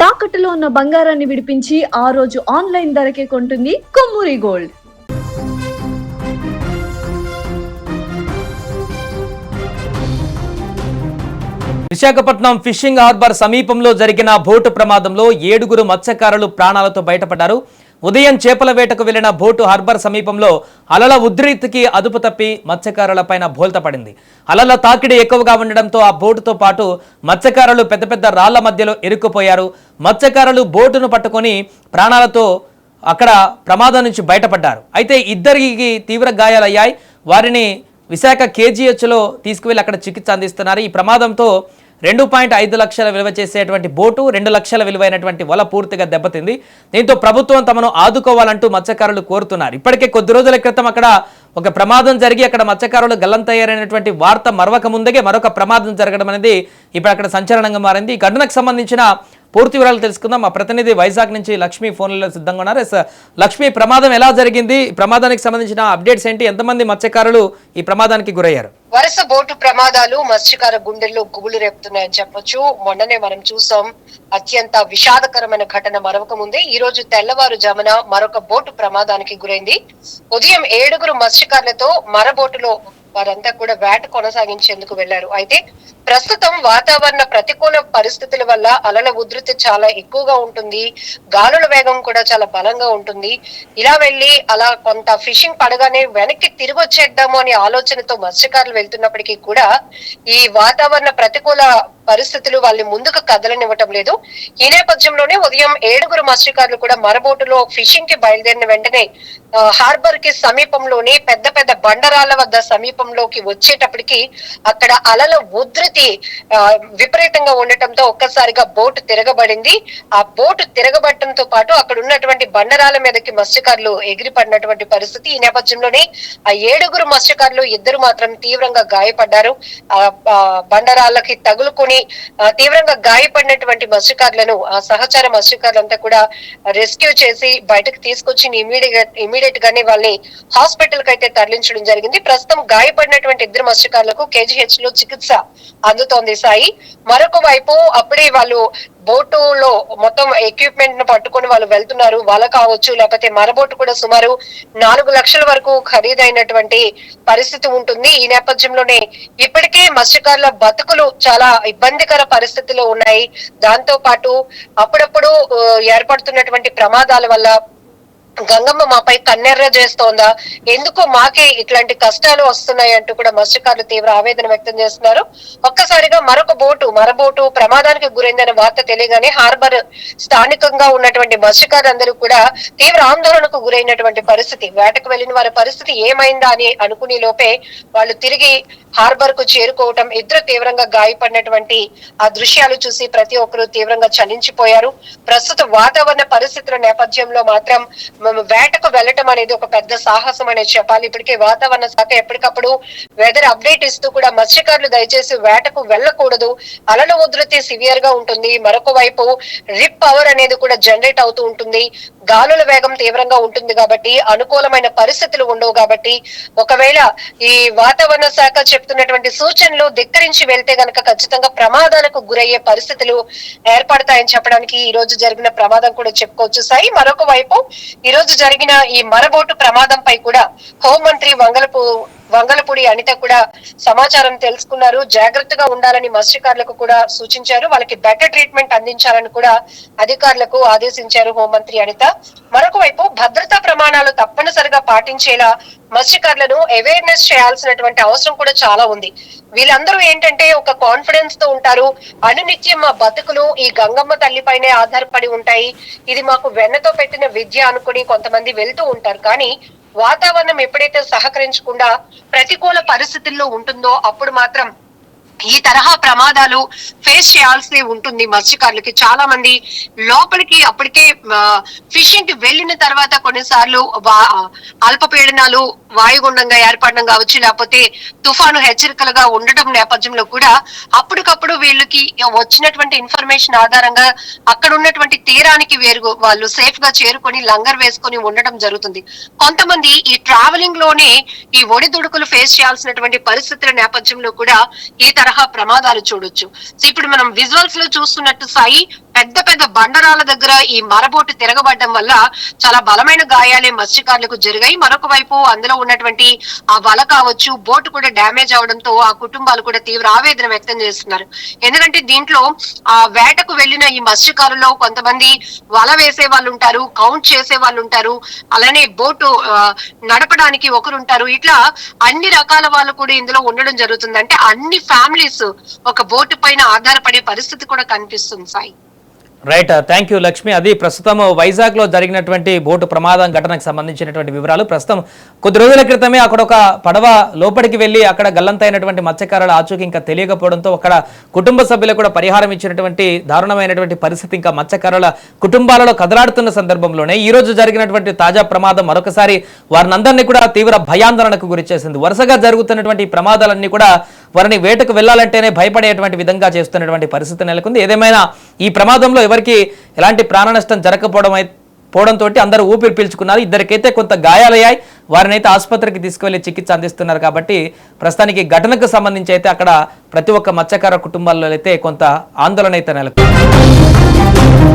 తాకట్టులో ఉన్న బంగారాన్ని విడిపించి ఆ రోజు ఆన్లైన్ ధరకే కొంటుంది Kommuri gold. Visakhapatnam fishing harbour సమీపంలో జరిగిన బోటు ప్రమాదంలో 7గురు మత్స్యకారులు ప్రాణాలతో బయటపడ్డారు. ఉదయం చేపల వేటకు వెళ్లిన బోటు హార్బర్ సమీపంలో అలల ఉధృతికి అదుపు తప్పి మత్స్యకారులపైన బోల్తపడింది. అలల తాకిడి ఎక్కువగా ఉండడంతో ఆ బోటుతో పాటు మత్స్యకారులు పెద్ద పెద్ద రాళ్ల మధ్యలో ఇరుక్కుపోయారు. మత్స్యకారులు బోటును పట్టుకొని ప్రాణాలతో అక్కడ ప్రమాదం నుంచి బయటపడ్డారు. అయితే ఇద్దరికి తీవ్ర గాయాలయ్యాయి. వారిని విశాఖ కేజీహెచ్లో తీసుకువెళ్లి అక్కడ చికిత్స అందిస్తున్నారు. ఈ ప్రమాదంతో 2.5 లక్షల విలువ చేసేటువంటి బోటు, 2 లక్షల విలువైనటువంటి వల పూర్తిగా దెబ్బతింది. దీంతో ప్రభుత్వం తమను ఆదుకోవాలంటూ మత్స్యకారులు కోరుతున్నారు. ఇప్పటికే కొద్ది రోజుల క్రితం అక్కడ ఒక ప్రమాదం జరిగి అక్కడ మత్స్యకారులు గల్లంతయ్యారనేటువంటి వార్త మరొక ముందుగా మరొక ప్రమాదం జరగడం అనేది ఇప్పుడు అక్కడ సంచలనంగా మారింది. ఈ ఘటనకు సంబంధించిన పూర్తి వివరాలు తెలుసుకుందాం. మా ప్రతినిధి వైజాగ్ నుంచి లక్ష్మి ఫోన్లలో సిద్ధంగా ఉన్నారు. లక్ష్మి, ప్రమాదం ఎలా జరిగింది? ప్రమాదానికి సంబంధించిన అప్డేట్స్ ఏంటి? ఎంతమంది మత్స్యకారులు ఈ ప్రమాదానికి గురయ్యారు? వరుస బోటు ప్రమాదాలు మత్స్యకార గుండెల్లో గుబులు రేపుతున్నాయని చెప్పొచ్చు. మొన్ననే మనం చూసాం అత్యంత విషాదకరమైన ఘటన మరొక ముందే ఈ రోజు తెల్లవారుజామున మరొక బోటు ప్రమాదానికి గురైంది. ఉదయం 7గురు మత్స్యకారులతో మరబోటులో వారంతా కూడా వేట కొనసాగించేందుకు వెళ్లారు. అయితే ప్రస్తుతం వాతావరణ ప్రతికూల పరిస్థితుల వల్ల అలల ఉధృతి చాలా ఎక్కువగా ఉంటుంది, గాలుల వేగం కూడా చాలా బలంగా ఉంటుంది. ఇలా వెళ్లి అలా కొంత ఫిషింగ్ పడగానే వెనక్కి తిరిగి వచ్చేద్దాము అనే ఆలోచనతో మత్స్యకారులు వెళ్తున్నప్పటికీ కూడా ఈ వాతావరణ ప్రతికూల పరిస్థితులు వాళ్ళని ముందుకు కదలనివ్వటం లేదు. ఈ నేపథ్యంలోనే ఉదయం 7గురు మత్స్యకారులు కూడా మరబోటులో ఫిషింగ్ కి బయలుదేరిన వెంటనే హార్బర్ కి సమీపంలోని పెద్ద పెద్ద బండరాళ్ల వద్ద సమీపంలోకి వచ్చేటప్పటికి అక్కడ అలల ఉధృతి విపరీతంగా ఉండటంతో ఒక్కసారిగా బోటు తిరగబడింది. ఆ బోటు తిరగబడటంతో పాటు అక్కడ ఉన్నటువంటి బండరాల మీదకి మత్స్యకారులు ఎగిరిపడినటువంటి పరిస్థితి. ఈ నేపథ్యంలోనే ఆ 7గురు మత్స్యకారులు ఇద్దరు మాత్రం తీవ్రంగా గాయపడ్డారు. ఆ బండరాళ్ళకి తగులుకొని తీవ్రంగా గాయపడినటువంటి మత్స్యకారులను ఆ సహచార మత్స్యకారులంతా కూడా రెస్క్యూ చేసి బయటకు తీసుకొచ్చి ఇమీడియట్ గానే వాళ్ళని హాస్పిటల్ కి అయితే తరలించడం జరిగింది. ప్రస్తుతం గాయపడినటువంటి ఇద్దరు మత్స్యకారులకు కేజీహెచ్ లో చికిత్స అందుతోంది సాయి. మరొక వైపు అప్పుడే వాళ్ళు బోటులో మొత్తం ఎక్విప్మెంట్ ను పట్టుకొని వాళ్ళు వెళ్తున్నారు. వల కావచ్చు, లేకపోతే మరబోటు కూడా సుమారు 4 లక్షల వరకు ఖరీదైనటువంటి పరిస్థితి ఉంటుంది. ఈ నేపథ్యంలోనే ఇప్పటికే మత్స్యకారుల బతుకులు చాలా ఇబ్బందికర పరిస్థితిలో ఉన్నాయి. దాంతో పాటు అప్పుడప్పుడు ఏర్పడుతున్నటువంటి ప్రమాదాల వల్ల గంగమ్మ మాపై కన్నెర్ర చేస్తోందా, ఎందుకు మాకే ఇట్లాంటి కష్టాలు వస్తున్నాయి అంటూ కూడా మత్స్యకారులు తీవ్ర ఆవేదన వ్యక్తం చేస్తున్నారు. ఒక్కసారిగా మరబోటు ప్రమాదానికి గురైందనే వార్త తెలియగానే హార్బర్ స్థానికంగా ఉన్నటువంటి మత్స్యకారులందరూ కూడా తీవ్ర ఆందోళనకు గురైనటువంటి పరిస్థితి. వేటకు వెళ్లిన వారి పరిస్థితి ఏమైందా అని అనుకునే లోపే వాళ్ళు తిరిగి హార్బర్ కు చేరుకోవటం, ఇద్దరు తీవ్రంగా గాయపడినటువంటి ఆ దృశ్యాలు చూసి ప్రతి ఒక్కరూ తీవ్రంగా చలించిపోయారు. ప్రస్తుత వాతావరణ పరిస్థితుల నేపథ్యంలో మాత్రం వేటకు వెళ్ళటం అనేది ఒక పెద్ద సాహసం అనేది చెప్పాలి. ఇప్పటికే వాతావరణ శాఖ ఎప్పటికప్పుడు వెదర్ అప్డేట్ ఇస్తూ కూడా మత్స్యకారులు దయచేసి వేటకు వెళ్ళకూడదు, అలల ఉధృతి సివియర్ గా ఉంటుంది, మరొక వైపు రిప్ పవర్ అనేది కూడా జనరేట్ అవుతూ ఉంటుంది, గాలుల వేగం తీవ్రంగా ఉంటుంది కాబట్టి అనుకూలమైన పరిస్థితులు ఉండవు. కాబట్టి ఒకవేళ ఈ వాతావరణ శాఖ చెప్తున్నటువంటి సూచనలు ధిక్కరించి వెళ్తే గనక ఖచ్చితంగా ప్రమాదాలకు గురయ్యే పరిస్థితులు ఏర్పడతాయని చెప్పడానికి ఈ రోజు జరిగిన ప్రమాదం కూడా చెప్పుకోవచ్చు సాయి. మరొక వైపు ఈ రోజు జరిగిన ఈ మరబోటు ప్రమాదంపై కూడా హోంమంత్రి వంగలపూడి అనిత కూడా సమాచారం తెలుసుకున్నారు. జాగ్రత్తగా ఉండాలని మత్స్యకారులకు కూడా సూచించారు. వాళ్ళకి బెటర్ ట్రీట్మెంట్ అందించాలని కూడా అధికారులకు ఆదేశించారు హోంమంత్రి అనిత. మరొక వైపు భద్రతా ప్రమాణాలు తప్పనిసరిగా పాటించేలా మత్స్యకారులను అవేర్నెస్ చేయాల్సినటువంటి అవసరం కూడా చాలా ఉంది. వీళ్ళందరూ ఏంటంటే ఒక కాన్ఫిడెన్స్ తో ఉంటారు. అనునిత్యం మా బతుకులు ఈ గంగమ్మ తల్లిపైనే ఆధారపడి ఉంటాయి, ఇది మాకు వెన్నతో పెట్టిన విద్య అనుకుని కొంతమంది వెళ్తూ ఉంటారు. కానీ వాతావరణం ఎప్పుడైతే సహకరించకుండా ప్రతికూల పరిస్థితుల్లో ఉంటుందో అప్పుడు మాత్రం ఈ తరహా ప్రమాదాలు ఫేస్ చేయాల్సి ఉంటుంది. మత్స్యకారులకి చాలా మంది లోపలికి అప్పటికే ఫిషింగ్ కి వెళ్ళిన తర్వాత కొన్నిసార్లు అల్పపీడనాలు వాయుగుండంగా ఏర్పడడం కావచ్చు, లేకపోతే తుఫాను హెచ్చరికలుగా ఉండటం నేపథ్యంలో కూడా అప్పటికప్పుడు వీళ్ళకి వచ్చినటువంటి ఇన్ఫర్మేషన్ ఆధారంగా అక్కడ ఉన్నటువంటి తీరానికి వాళ్ళు సేఫ్ గా చేరుకొని లంగర్ వేసుకొని ఉండటం జరుగుతుంది. కొంతమంది ఈ ట్రావెలింగ్ లోనే ఈ ఒడిదుడుకులు ఫేస్ చేయాల్సినటువంటి పరిస్థితుల నేపథ్యంలో కూడా ఈ తరహా ప్రమాదాలు చూడొచ్చు. ఇప్పుడు మనం విజువల్స్ లో చూస్తున్నట్టు సాయి పెద్ద పెద్ద బండరాల దగ్గర ఈ మరబోటు తిరగబడడం వల్ల చాలా బలమైన గాయాలే మత్స్యకారులకు జరిగాయి. మరొక వైపు అందులో ఉన్నటువంటి ఆ వల కావచ్చు, బోటు కూడా డ్యామేజ్ అవడంతో ఆ కుటుంబాలు కూడా తీవ్ర ఆవేదన వ్యక్తం చేస్తున్నారు. ఎందుకంటే దీంట్లో ఆ వేటకు వెళ్లిన ఈ మత్స్యకారుల్లో కొంతమంది వల వేసే వాళ్ళు ఉంటారు, కౌంట్ చేసే వాళ్ళు ఉంటారు, అలానే బోటు నడపడానికి ఒకరుంటారు. ఇట్లా అన్ని రకాల వాళ్ళు కూడా ఇందులో ఉండడం జరుగుతుంది. అంటే అన్ని ఫ్యామిలీస్ ఒక బోటు పైన ఆధారపడే పరిస్థితి కూడా కనిపిస్తుంది Sai. Right, thank you Lakshmi. అది ప్రస్తుతం వైజాగ్ లో జరిగినటువంటి బోటు ప్రమాదం ఘటనకు సంబంధించినటువంటి వివరాలు. ప్రస్తుతం కొద్ది రోజుల క్రితమే అక్కడ ఒక పడవ లోపలికి వెళ్లి అక్కడ గల్లంతైనటువంటి మత్స్యకారుల ఆచూకీ ఇంకా తెలియకపోవడంతో అక్కడ కుటుంబ సభ్యులకు కూడా పరిహారం ఇచ్చినటువంటి దారుణమైనటువంటి పరిస్థితి ఇంకా మత్స్యకారుల కుటుంబాలలో కదలాడుతున్న సందర్భంలోనే ఈ రోజు జరిగినటువంటి తాజా ప్రమాదం మరొకసారి వారినందరినీ కూడా తీవ్ర భయాందోళనకు గురి చేసింది. వరుసగా జరుగుతున్నటువంటి ఈ ప్రమాదాలన్నీ కూడా వారిని వేటకు వెళ్లాలంటేనే భయపడేటువంటి విధంగా చేస్తున్నటువంటి పరిస్థితి నెలకొంది. ఏదేమైనా ఈ ప్రమాదంలో ఎవరికి ఎలాంటి ప్రాణ నష్టం జరగకపోవడంతో అందరూ ఊపిరి పీల్చుకున్నారు. ఇద్దరికైతే కొంత గాయాలయ్యాయి. వారిని అయితే ఆసుపత్రికి తీసుకువెళ్లి చికిత్స అందిస్తున్నారు. కాబట్టి ప్రస్తుతానికి ఘటనకు సంబంధించి అయితే అక్కడ ప్రతి ఒక్క మత్స్యకార కుటుంబాల్లో అయితే కొంత ఆందోళన అయితే నెలకొంది.